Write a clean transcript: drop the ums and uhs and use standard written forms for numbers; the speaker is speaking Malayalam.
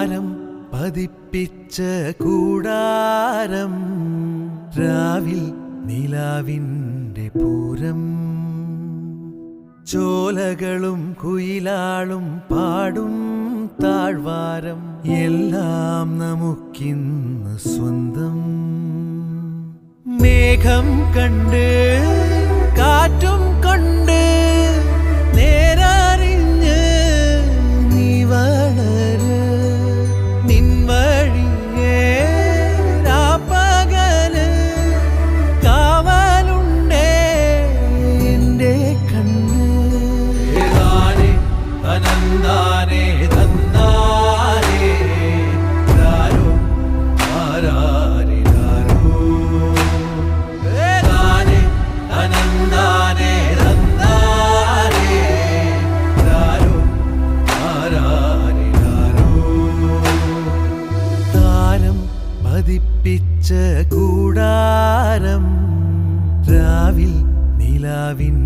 താരം പതിപ്പിച്ച കൂടാരം രാവിൽ നിലാവിൻ്റെ പൂരം ചോലകളും കുയിലാളും പാടും താഴ്വാരം എല്ലാം നമുക്കിന്ന് സ്വന്തം മേഘം കണ്ട് കാറ്റും കൊണ്ട് നേരറിഞ്ഞ് നീ വളര് നിൻ വഴിയേ രാപ്പകല് കാവലുണ്ടേ എൻ്റെ കണ്ണ് ഏതാനേ അനന്താനേ തന്നാനേ രാരോ ആരാരേ രാരോ ഏതാനേ അനന്താനേ തന്നാനേ രാരോ ആരാരേ രാരോ താരം പതിപ്പിച്ച കൂടാരം രാവിൽ നിലാവിൻ